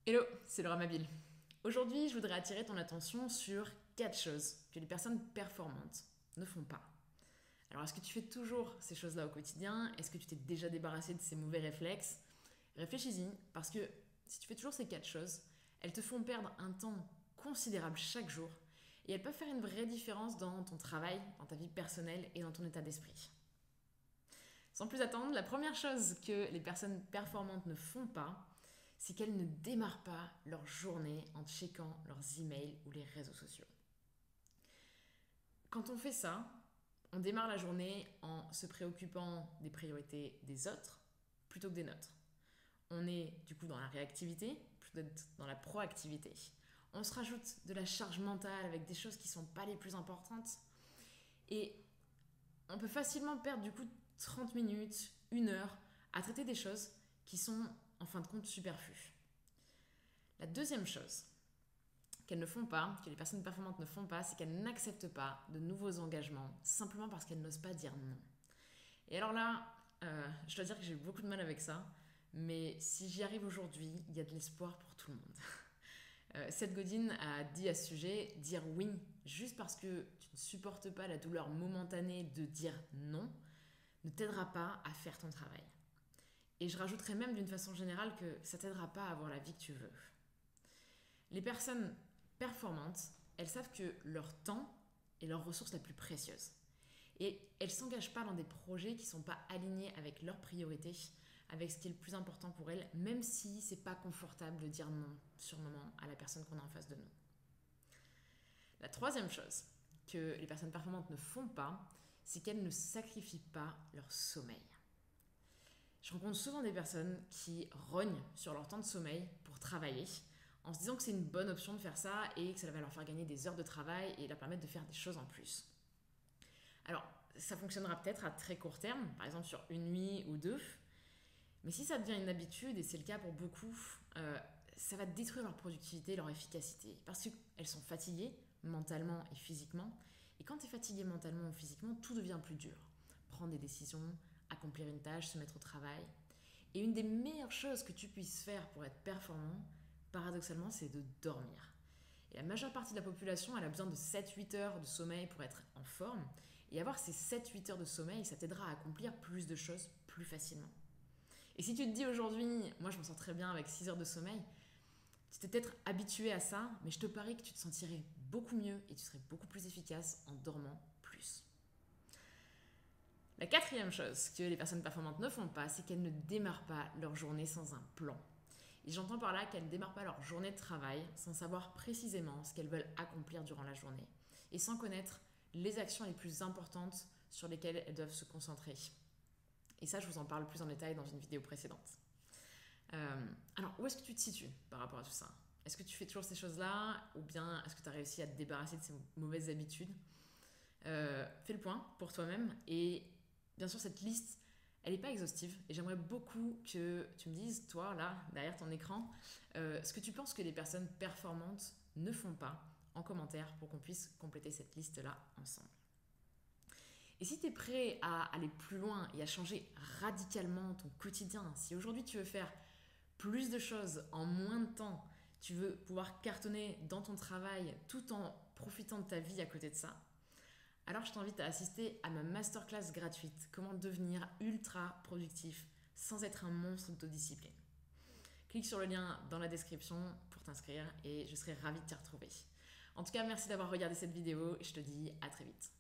Hello, c'est Laura Mabille. Aujourd'hui, je voudrais attirer ton attention sur 4 choses que les personnes performantes ne font pas. Alors, est-ce que tu fais toujours ces choses-là au quotidien? Est-ce que tu t'es déjà débarrassé de ces mauvais réflexes? Réfléchis-y, parce que si tu fais toujours ces 4 choses, elles te font perdre un temps considérable chaque jour et elles peuvent faire une vraie différence dans ton travail, dans ta vie personnelle et dans ton état d'esprit. Sans plus attendre, la première chose que les personnes performantes ne font pas, c'est qu'elles ne démarrent pas leur journée en checkant leurs emails ou les réseaux sociaux. Quand on fait ça, on démarre la journée en se préoccupant des priorités des autres plutôt que des nôtres. On est du coup dans la réactivité plutôt que dans la proactivité. On se rajoute de la charge mentale avec des choses qui ne sont pas les plus importantes. Et on peut facilement perdre du coup 30 minutes, 1 heure à traiter des choses qui sont en fin de compte superflues. La deuxième chose qu'elles ne font pas, que les personnes performantes ne font pas, c'est qu'elles n'acceptent pas de nouveaux engagements simplement parce qu'elles n'osent pas dire non. Et alors là, je dois dire que j'ai eu beaucoup de mal avec ça, mais si j'y arrive aujourd'hui, il y a de l'espoir pour tout le monde. Seth Godin a dit à ce sujet, dire oui juste parce que tu ne supportes pas la douleur momentanée de dire non ne t'aidera pas à faire ton travail. Et je rajouterais même d'une façon générale que ça t'aidera pas à avoir la vie que tu veux. Les personnes performantes, elles savent que leur temps est leur ressource la plus précieuse. Et elles ne s'engagent pas dans des projets qui ne sont pas alignés avec leurs priorités, avec ce qui est le plus important pour elles, même si ce n'est pas confortable de dire non sur le moment à la personne qu'on a en face de nous. La troisième chose que les personnes performantes ne font pas, c'est qu'elles ne sacrifient pas leur sommeil. Je rencontre souvent des personnes qui rognent sur leur temps de sommeil pour travailler en se disant que c'est une bonne option de faire ça et que ça va leur faire gagner des heures de travail et leur permettre de faire des choses en plus. Alors, ça fonctionnera peut-être à très court terme, par exemple sur une nuit ou deux, mais si ça devient une habitude, et c'est le cas pour beaucoup, ça va détruire leur productivité, leur efficacité, parce qu'elles sont fatiguées mentalement et physiquement, et quand tu es fatigué mentalement ou physiquement, tout devient plus dur. Prendre des décisions, accomplir une tâche, se mettre au travail. Et une des meilleures choses que tu puisses faire pour être performant, paradoxalement, c'est de dormir. Et la majeure partie de la population, elle a besoin de 7-8 heures de sommeil pour être en forme. Et avoir ces 7-8 heures de sommeil, ça t'aidera à accomplir plus de choses plus facilement. Et si tu te dis aujourd'hui, moi je m'en sors très bien avec 6 heures de sommeil, tu t'es peut-être habitué à ça, mais je te parie que tu te sentirais beaucoup mieux et tu serais beaucoup plus efficace en dormant plus. La quatrième chose que les personnes performantes ne font pas, c'est qu'elles ne démarrent pas leur journée sans un plan. Et j'entends par là qu'elles ne démarrent pas leur journée de travail sans savoir précisément ce qu'elles veulent accomplir durant la journée et sans connaître les actions les plus importantes sur lesquelles elles doivent se concentrer. Et ça, je vous en parle plus en détail dans une vidéo précédente. Alors, où est-ce que tu te situes par rapport à tout ça? Est-ce que tu fais toujours ces choses-là ou bien est-ce que tu as réussi à te débarrasser de ces mauvaises habitudes? Fais le point pour toi-même et bien sûr, cette liste, elle n'est pas exhaustive et j'aimerais beaucoup que tu me dises, toi, là, derrière ton écran, ce que tu penses que les personnes performantes ne font pas en commentaire pour qu'on puisse compléter cette liste-là ensemble. Et si tu es prêt à aller plus loin et à changer radicalement ton quotidien, si aujourd'hui tu veux faire plus de choses en moins de temps, tu veux pouvoir cartonner dans ton travail tout en profitant de ta vie à côté de ça, alors je t'invite à assister à ma masterclass gratuite, comment devenir ultra productif sans être un monstre d'autodiscipline. Clique sur le lien dans la description pour t'inscrire et je serai ravie de t'y retrouver. En tout cas, merci d'avoir regardé cette vidéo et je te dis à très vite.